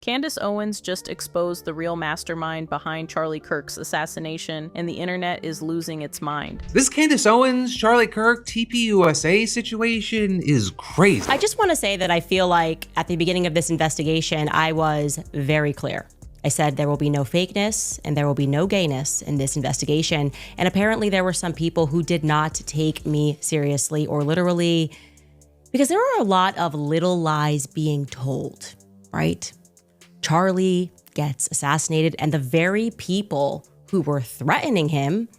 Candace Owens just exposed the real mastermind behind Charlie Kirk's assassination, and the internet is losing its mind. This Candace Owens, Charlie Kirk, TPUSA situation is crazy. I just want to say that I feel like at the beginning of this investigation, I was very clear. I said there will be no fakeness and there will be no gayness in this investigation. And apparently there were some people who did not take me seriously or literally, because there are a lot of little lies being told, right? Charlie gets assassinated, and the very people who were threatening him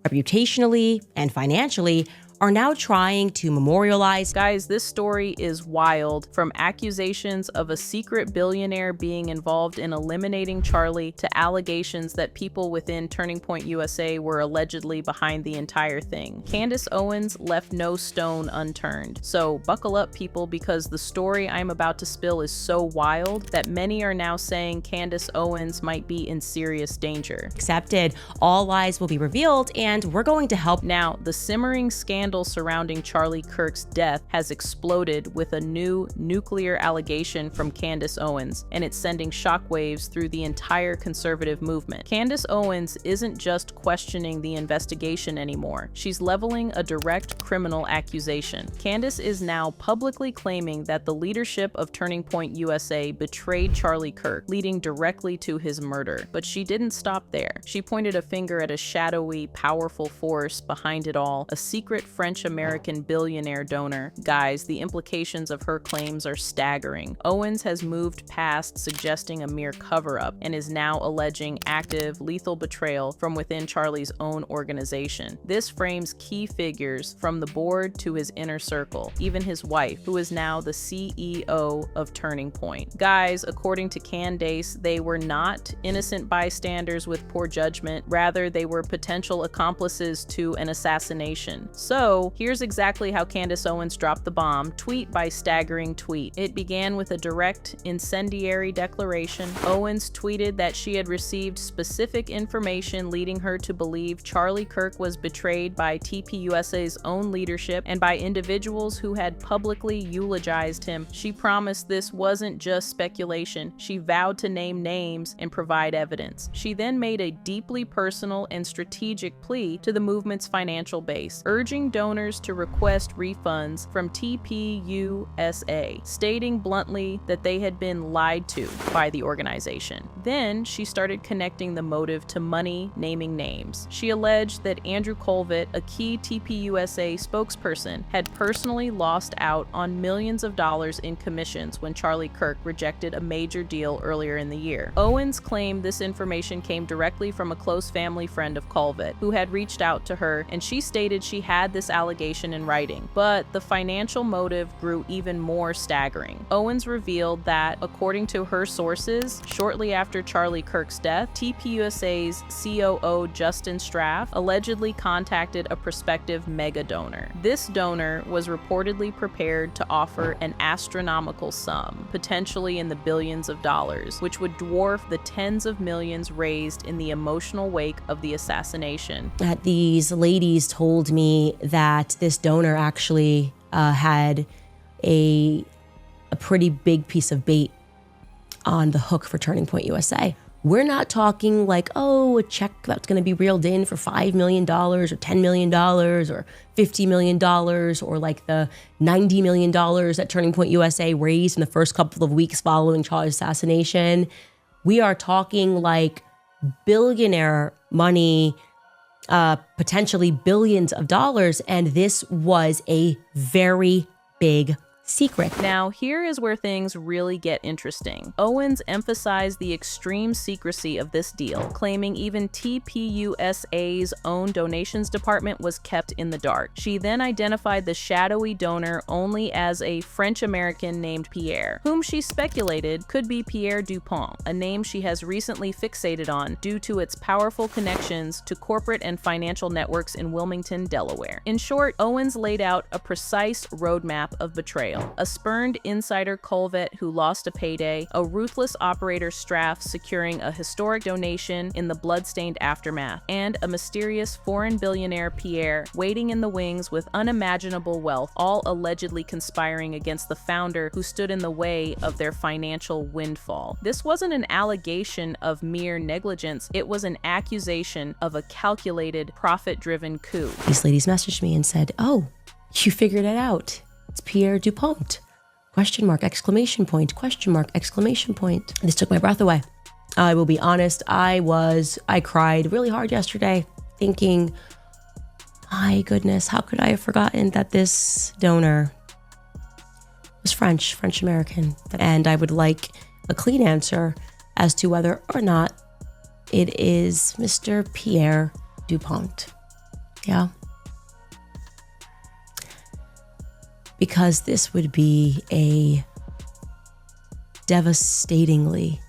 reputationally and financially are now trying to memorialize. Guys, this story is wild. From accusations of a secret billionaire being involved in eliminating Charlie to allegations that people within Turning Point USA were allegedly behind the entire thing. Candace Owens left no stone unturned. So buckle up, people, because the story I'm about to spill is so wild that many are now saying Candace Owens might be in serious danger. Accepted, all lies will be revealed, and we're going to help. Now, the simmering scandal surrounding Charlie Kirk's death has exploded with a new nuclear allegation from Candace Owens, and it's sending shockwaves through the entire conservative movement. Candace Owens isn't just questioning the investigation anymore. She's leveling a direct criminal accusation. Candace is now publicly claiming that the leadership of Turning Point USA betrayed Charlie Kirk, leading directly to his murder. But she didn't stop there. She pointed a finger at a shadowy, powerful force behind it all, a secret French-American billionaire donor. Guys, the implications of her claims are staggering. Owens has moved past suggesting a mere cover-up and is now alleging active, lethal betrayal from within Charlie's own organization. This frames key figures from the board to his inner circle, even his wife, who is now the CEO of Turning Point. Guys, according to Candace, they were not innocent bystanders with poor judgment. Rather, they were potential accomplices to an assassination. So, here's exactly how Candace Owens dropped the bomb, tweet by staggering tweet. It began with a direct, incendiary declaration. Owens tweeted that she had received specific information leading her to believe Charlie Kirk was betrayed by TPUSA's own leadership and by individuals who had publicly eulogized him. She promised this wasn't just speculation. She vowed to name names and provide evidence. She then made a deeply personal and strategic plea to the movement's financial base, urging donors to request refunds from TPUSA, stating bluntly that they had been lied to by the organization. Then she started connecting the motive to money, naming names. She alleged that Andrew Colvett, a key TPUSA spokesperson, had personally lost out on millions of dollars in commissions when Charlie Kirk rejected a major deal earlier in the year. Owens claimed this information came directly from a close family friend of Colvett, who had reached out to her, and she stated she had this allegation in writing. But the financial motive grew even more staggering. Owens revealed that, according to her sources, shortly after Charlie Kirk's death, TPUSA's COO Justin Straff allegedly contacted a prospective mega donor. This donor was reportedly prepared to offer an astronomical sum, potentially in the billions of dollars, which would dwarf the tens of millions raised in the emotional wake of the assassination. These ladies told me that this donor actually had a pretty big piece of bait on the hook for Turning Point USA. We're not talking like, oh, a check that's going to be reeled in for $5 million or $10 million or $50 million or like the $90 million that Turning Point USA raised in the first couple of weeks following Charlie's assassination. We are talking like billionaire money, potentially billions of dollars, and this was a very big secret. Now, here is where things really get interesting. Owens emphasized the extreme secrecy of this deal, claiming even TPUSA's own donations department was kept in the dark. She then identified the shadowy donor only as a French-American named Pierre, whom she speculated could be Pierre Dupont, a name she has recently fixated on due to its powerful connections to corporate and financial networks in Wilmington, Delaware. In short, Owens laid out a precise roadmap of betrayal. A spurned insider Colvet who lost a payday, a ruthless operator Straff securing a historic donation in the bloodstained aftermath, and a mysterious foreign billionaire Pierre waiting in the wings with unimaginable wealth, all allegedly conspiring against the founder who stood in the way of their financial windfall. This wasn't an allegation of mere negligence, it was an accusation of a calculated, profit-driven coup. These ladies messaged me and said, "Oh, you figured it out. It's Pierre Dupont. Question mark, exclamation point, question mark, exclamation point." This took my breath away. I will be honest, I cried really hard yesterday thinking, my goodness, how could I have forgotten that this donor was French American? And I would like a clean answer as to whether or not it is Mr. Pierre Dupont. Yeah. Because this would be a devastatingly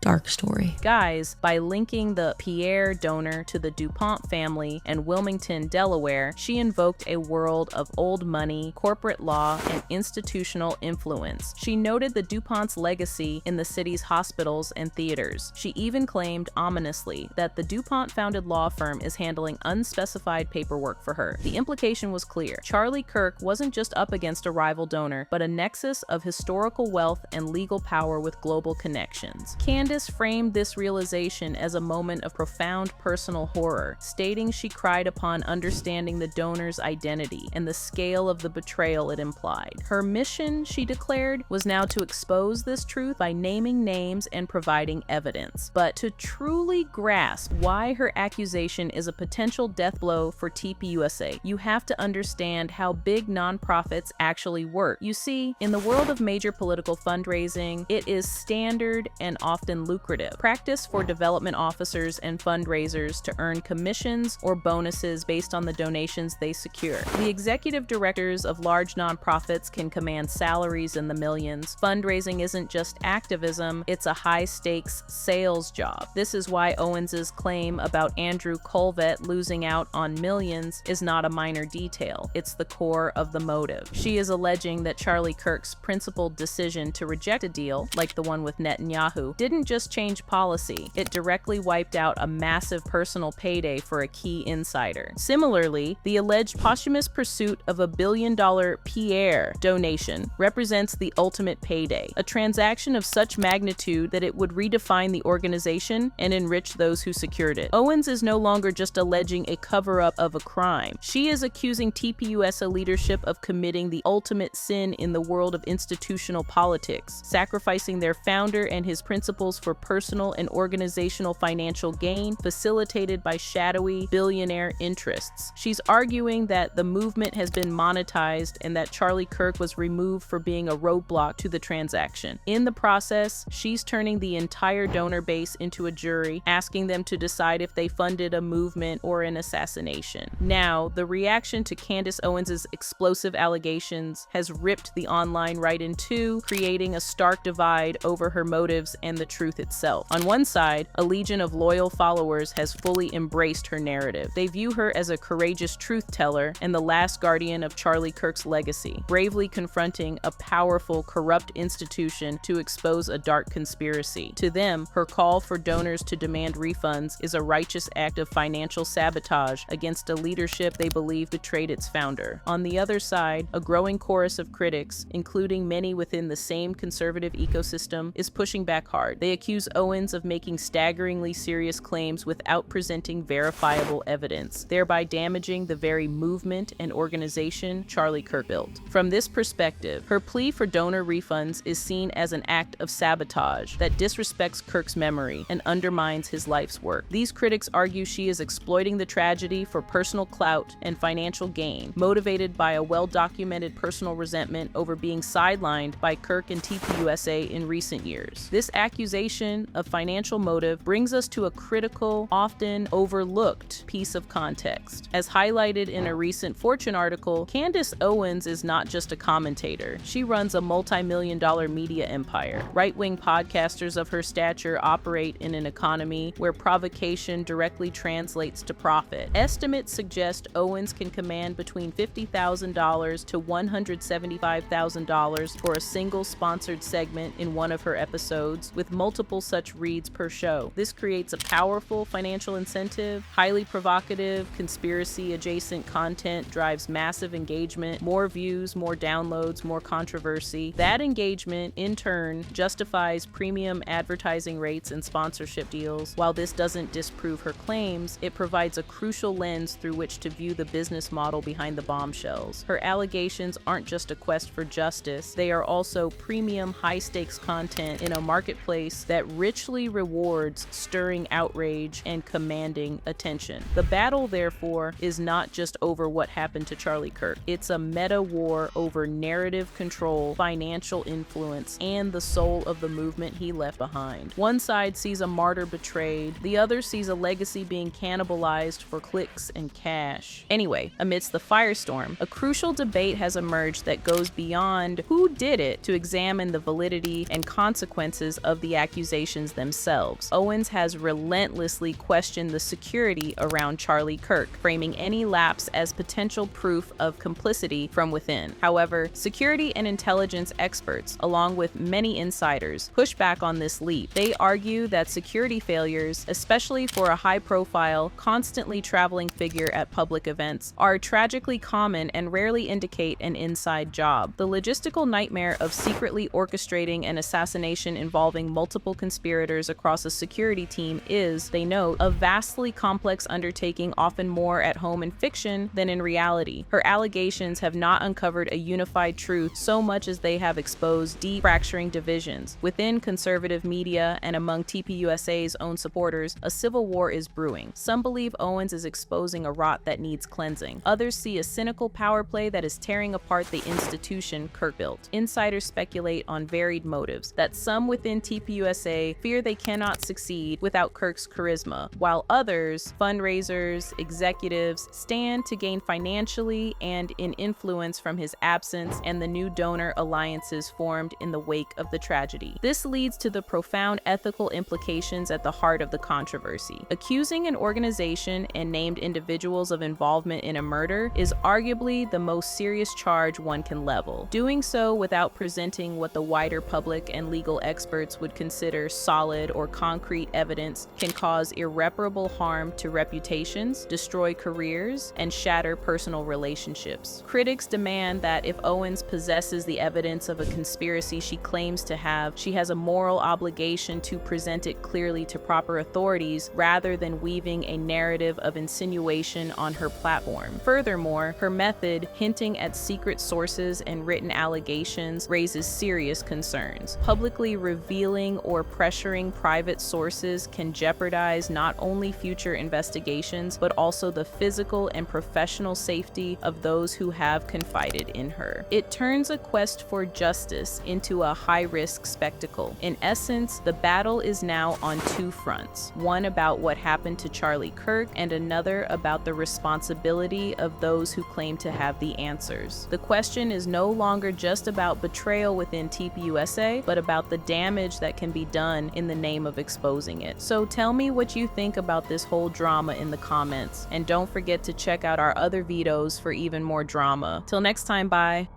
dark story. Guys, by linking the Pierre donor to the Dupont family and Wilmington, Delaware, she invoked a world of old money, corporate law, and institutional influence. She noted the Dupont's legacy in the city's hospitals and theaters. She even claimed ominously that the Dupont-founded law firm is handling unspecified paperwork for her. The implication was clear. Charlie Kirk wasn't just up against a rival donor, but a nexus of historical wealth and legal power with global connections. Candace framed this realization as a moment of profound personal horror, stating she cried upon understanding the donor's identity and the scale of the betrayal it implied. Her mission, she declared, was now to expose this truth by naming names and providing evidence. But to truly grasp why her accusation is a potential death blow for TPUSA, you have to understand how big nonprofits actually work. You see, in the world of major political fundraising, it is standard and often lucrative practice for development officers and fundraisers to earn commissions or bonuses based on the donations they secure. The executive directors of large nonprofits can command salaries in the millions. Fundraising isn't just activism, it's a high-stakes sales job. This is why Owens's claim about Andrew Colvet losing out on millions is not a minor detail. It's the core of the motive. She is alleging that Charlie Kirk's principled decision to reject a deal, like the one with Netanyahu, didn't just change policy, it directly wiped out a massive personal payday for a key insider. Similarly, the alleged posthumous pursuit of a $1 billion Pierre donation represents the ultimate payday, a transaction of such magnitude that it would redefine the organization and enrich those who secured it. Owens is no longer just alleging a cover-up of a crime. She is accusing TPUSA leadership of committing the ultimate sin in the world of institutional politics, sacrificing their founder and his principles for personal and organizational financial gain facilitated by shadowy billionaire interests. She's arguing that the movement has been monetized and that Charlie Kirk was removed for being a roadblock to the transaction. In the process, she's turning the entire donor base into a jury, asking them to decide if they funded a movement or an assassination. Now, the reaction to Candace Owens's explosive allegations has ripped the online right in two, creating a stark divide over her motives and the truth itself. On one side, a legion of loyal followers has fully embraced her narrative. They view her as a courageous truth teller and the last guardian of Charlie Kirk's legacy, bravely confronting a powerful, corrupt institution to expose a dark conspiracy. To them, her call for donors to demand refunds is a righteous act of financial sabotage against a leadership they believe betrayed its founder. On the other side, a growing chorus of critics, including many within the same conservative ecosystem, is pushing back hard. They accuse Owens of making staggeringly serious claims without presenting verifiable evidence, thereby damaging the very movement and organization Charlie Kirk built. From this perspective, her plea for donor refunds is seen as an act of sabotage that disrespects Kirk's memory and undermines his life's work. These critics argue she is exploiting the tragedy for personal clout and financial gain, motivated by a well-documented personal resentment over being sidelined by Kirk and TPUSA in recent years. This accusation implication of financial motive brings us to a critical, often overlooked piece of context. As highlighted in a recent Fortune article, Candace Owens is not just a commentator. She runs a multi-million-dollar media empire. Right-wing podcasters of her stature operate in an economy where provocation directly translates to profit. Estimates suggest Owens can command between $50,000 to $175,000 for a single sponsored segment in one of her episodes, with multiple such reads per show. This creates a powerful financial incentive. Highly provocative, conspiracy-adjacent content drives massive engagement, more views, more downloads, more controversy. That engagement, in turn, justifies premium advertising rates and sponsorship deals. While this doesn't disprove her claims, it provides a crucial lens through which to view the business model behind the bombshells. Her allegations aren't just a quest for justice, they are also premium high-stakes content in a marketplace that richly rewards stirring outrage and commanding attention. The battle, therefore, is not just over what happened to Charlie Kirk. It's a meta-war over narrative control, financial influence, and the soul of the movement he left behind. One side sees a martyr betrayed, the other sees a legacy being cannibalized for clicks and cash. Anyway, amidst the firestorm, a crucial debate has emerged that goes beyond who did it to examine the validity and consequences of the accusations themselves. Owens has relentlessly questioned the security around Charlie Kirk, framing any lapse as potential proof of complicity from within. However, security and intelligence experts, along with many insiders, push back on this leap. They argue that security failures, especially for a high-profile, constantly traveling figure at public events, are tragically common and rarely indicate an inside job. The logistical nightmare of secretly orchestrating an assassination involving multiple conspirators across a security team is, they note, a vastly complex undertaking, often more at home in fiction than in reality. Her allegations have not uncovered a unified truth so much as they have exposed deep, fracturing divisions. Within conservative media and among TPUSA's own supporters, a civil war is brewing. Some believe Owens is exposing a rot that needs cleansing. Others see a cynical power play that is tearing apart the institution Kirk built. Insiders speculate on varied motives, that some within TPUSA fear they cannot succeed without Kirk's charisma, while others, fundraisers, executives, stand to gain financially and in influence from his absence and the new donor alliances formed in the wake of the tragedy. This leads to the profound ethical implications at the heart of the controversy. Accusing an organization and named individuals of involvement in a murder is arguably the most serious charge one can level. Doing so without presenting what the wider public and legal experts would consider solid or concrete evidence can cause irreparable harm to reputations, destroy careers, and shatter personal relationships. Critics demand that if Owens possesses the evidence of a conspiracy she claims to have, she has a moral obligation to present it clearly to proper authorities rather than weaving a narrative of insinuation on her platform. Furthermore, her method, hinting at secret sources and written allegations, raises serious concerns. Publicly revealing or pressuring private sources can jeopardize not only future investigations, but also the physical and professional safety of those who have confided in her. It turns a quest for justice into a high-risk spectacle. In essence, the battle is now on two fronts, one about what happened to Charlie Kirk and another about the responsibility of those who claim to have the answers. The question is no longer just about betrayal within TPUSA, but about the damage that can be done in the name of exposing it. So tell me what you think about this whole drama in the comments, and don't forget to check out our other videos for even more drama. Till next time, bye.